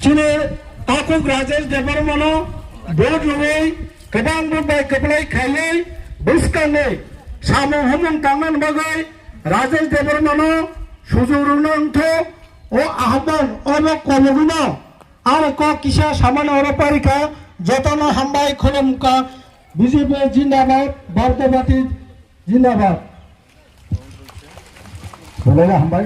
Chile Takuk Rajesh Devarmano Board Away Kabang by Kaplay Kale Buskane Samu Human Tangan Bagay Rajesh Devarmano Suzurunanto O Ahban Ono Kologuna Arako Kisha Saman Oraparika Jotana Hambai Kolomka BJP Jindabad Bhartabati Jindabad बोलेगा हम भाई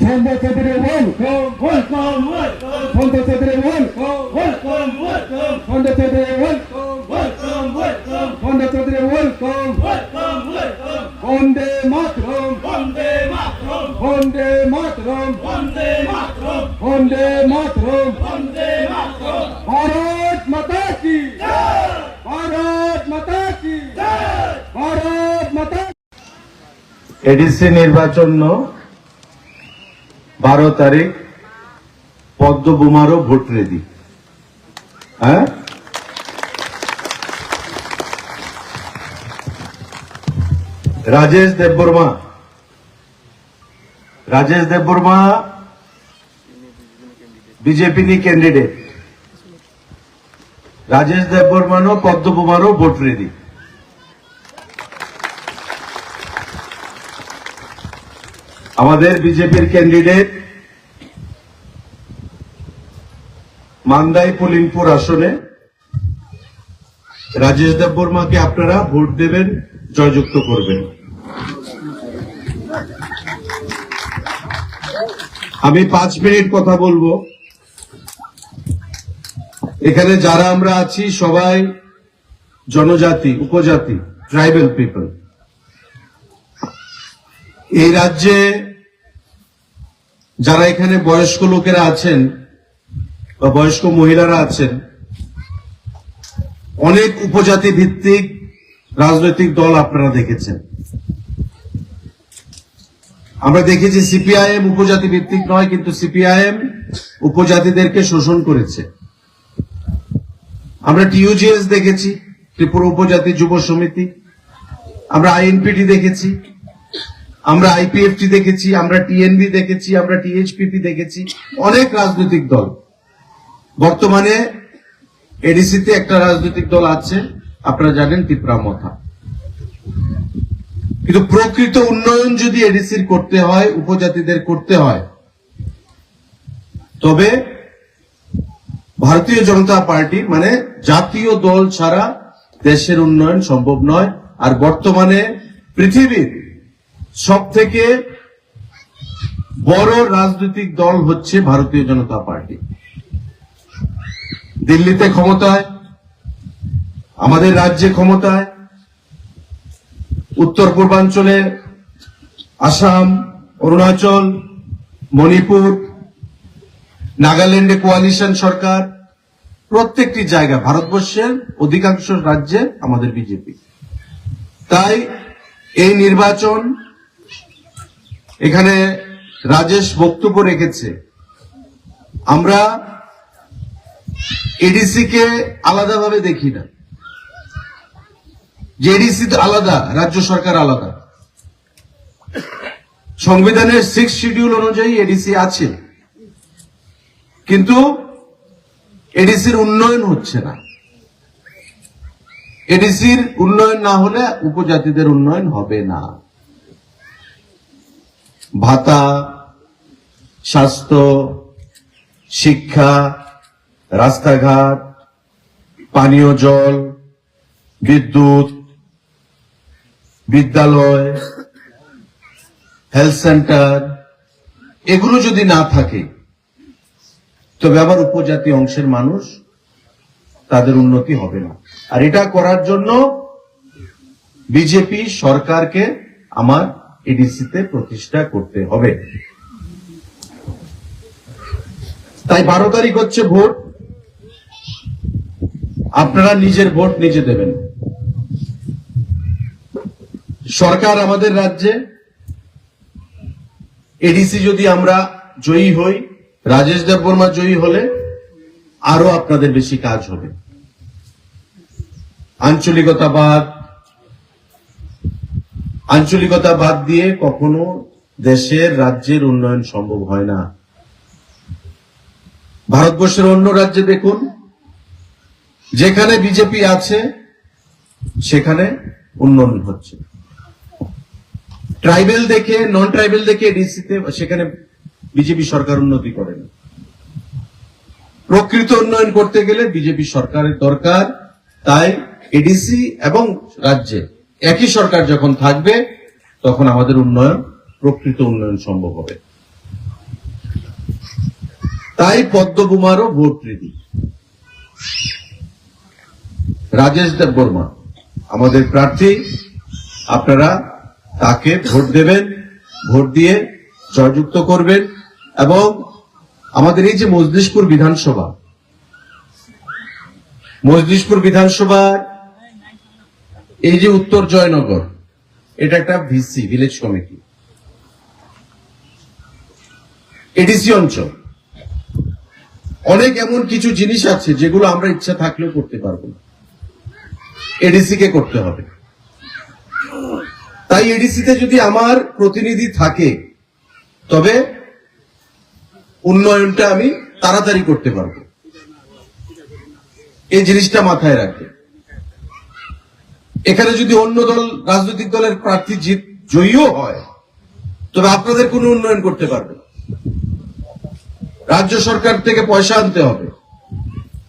Fonda Chadre welcome welcome welcome Fonda Chadre welcome welcome welcome Fonda Chadre welcome welcome welcome Fonda Chadre welcome welcome welcome Bonde Matram Bonde Matram Bonde Matram Bonde Matram Bonde Matram Bonde Matram Bharat Mata ki jai Bharat Mata ki jai Bharat Mata ADC নির্বাচন 12 তারিখ পদ্ম বোমারও vote ready হ্যাঁ Rajesh Debbarma BJP ની candidate Rajesh দেববর্মাનો পদ্ম বোমারও vote ready আমাদের বিজেপির candidate Mandai পুলিনপুর আসনে রাজেশ দেববর্মাকে আপনারা ভোট দেবেন জয়যুক্ত করবেন আমি 5 মিনিট কথা বলবো এখানে যারা আমরা আছি সবাই জনজাতি উপজাতি ট্রাইবাল পিপল এই রাজ্যে যারা এখানে বয়স্ক লোকেরা আছেন বা বয়স্ক মহিলারা আছেন অনেক উপজাতি ভিত্তিক রাজনৈতিক দল আপনারা দেখেছেন আমরা দেখেছি সিপিআইএম উপজাতি ভিত্তিক নয় কিন্তু সিপিআইএম উপজাতিদেরকে শোষণ করেছে আমরা টিইউজিএস দেখেছি ত্রিপুরা উপজাতি যুব সমিতি আমরা আইএনপিটি দেখেছি আমরা আইপিএফটি দেখেছি আমরা টিএনবি দেখেছি আমরা টিএইচপিপি দেখেছি অনেক রাজনৈতিক দল বর্তমানে এডিসিতে একটা রাজনৈতিক দল আছে আপনারা জানেন ত্রিপুরা কিন্তু প্রকৃত উন্নয়ন যদি এডিসির করতে হয় উপজাতিদের করতে হয় তবে ভারতীয় জনতা পার্টি মানে জাতীয় দল ছাড়া দেশের উন্নয়ন সম্ভব নয় আর বর্তমানে পৃথিবীর সবথেকে বড় রাজনৈতিক দল হচ্ছে ভারতীয় জনতা পার্টি দিল্লিতে ক্ষমতায় আমাদের রাজ্যে ক্ষমতায় উত্তর পূর্বাঞ্চলে আসাম অরুণাচল মণিপুর নাগাল্যান্ডে কোয়ালিশন সরকার প্রত্যেকটি জায়গা ভারতবর্ষের অধিকাংশ রাজ্যে আমাদের বিজেপি তাই এই নির্বাচন এখানে রাজেশ বক্তব্য রেখেছে আমরা এডিসি কে আলাদাভাবে দেখি না যে এডিসি আলাদা রাজ্য সরকার আলাদা সংবিধানের 6 শিডিউল অনুযায়ী এডিসি আছে কিন্তু এডিসির উন্নয়ন হচ্ছে না এডিসির উন্নয়ন না হলে উপজাতিদের উন্নয়ন হবে না ভাতা স্বাস্থ্য শিক্ষা রাস্তাঘাট পানীয় জল বিদ্যুৎ বিদ্যালয় হেলথ সেন্টার এগুলো যদি না থাকে তবে আবার উপজাতি অংশের মানুষ তাদের উন্নতি হবে না আর এটা করার জন্য বিজেপি সরকারকে আমার এডিসিতে প্রতিষ্ঠা করতে হবে তাই 12 তারিখ হচ্ছে ভোট আপনারা নিজের ভোট নিজে দেবেন সরকার আমাদের রাজ্যে এডিসি যদি আমরা জয়ী হই রাজেশ দেববর্মা জয়ী হলে আরো আপনাদের বেশি কাজ হবে আঞ্চলিকতাবাদ দিয়ে কখনো দেশের রাজ্যের উন্নয়ন সম্ভব হয় না। ভারতবর্ষের অন্য রাজ্যে দেখুন, যেখানে বিজেপি আছে সেখানে উন্নয়ন হচ্ছে। ট্রাইবেল দেখে, নন ট্রাইবেল দেখে এডিসিতে সেখানে বিজেপি সরকার উন্নতি করে না। প্রকৃত উন্নয়ন করতে গেলে বিজেপি সরকারের দরকার। তাই এডিসি এবং রাজ্যে একই সরকার যখন থাকবে তখন আমাদের প্রকৃত উন্নয়ন সম্ভব হবে। তাই পদ্মবুমারও ভোট রীতি। রাজেশ দেববর্মা আমাদের প্রার্থী, আপনারা তাকে ভোট দেবেন, ভোট দিয়ে জয়যুক্ত করবেন। এবং আমাদের এই যে মজলিশপুর বিধানসভার এই যে উত্তর জয়নগর, এটা একটা ভিসি, ভিলেজ কমিটি, এডিসি অঞ্চল। অনেক এমন কিছু জিনিস আছে যেগুলো আমরা ইচ্ছা থাকলেও করতে পারবো না, এডিসি কে করতে হবে। তাই এডিসিতে যদি আমার প্রতিনিধি থাকে তবে উন্নয়নটা আমি তাড়াতাড়ি করতে পারবো। এই জিনিসটা মাথায় রাখবে। এখানে যদি অন্য রাজনৈতিক দলের প্রার্থী জয়ীও হয় তবে আপনাদের কোনো উন্নয়ন করতে পারবে না। রাজ্য সরকার থেকে পয়সা আনতে হবে,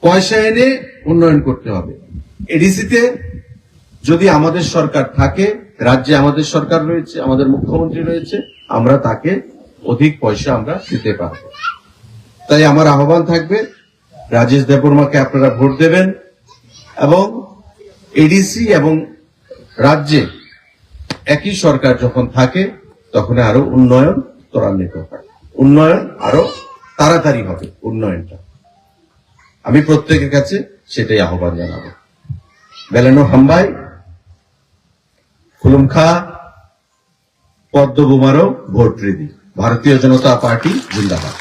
পয়সা এনে উন্নয়ন করতে হবে। এডিসিতে যদি আমাদের সরকার থাকে, রাজ্যে আমাদের সরকার রয়েছে, আমাদের মুখ্যমন্ত্রী রয়েছে, আমরা তাকে অধিক পয়সা আমরা দিতে পারব। তাই আমার আহ্বান থাকবে, রাজেশ দেববর্মাকে আপনারা ভোট দেবেন এবং এডিসি এবং রাজ্যে একই সরকার যখন থাকে তখন আরো উন্নয়ন ত্বরান্বিত হয়, উন্নয়ন আরো তাড়াতাড়ি হবে। উন্নয়নটা আমি প্রত্যেকের কাছে সেটাই আহ্বান জানাবো। বেলানো হাম্বাই খুলুমখা পদ্মবুমারও ভোট রীতি। ভারতীয় জনতা পার্টি জিন্দাবাদ।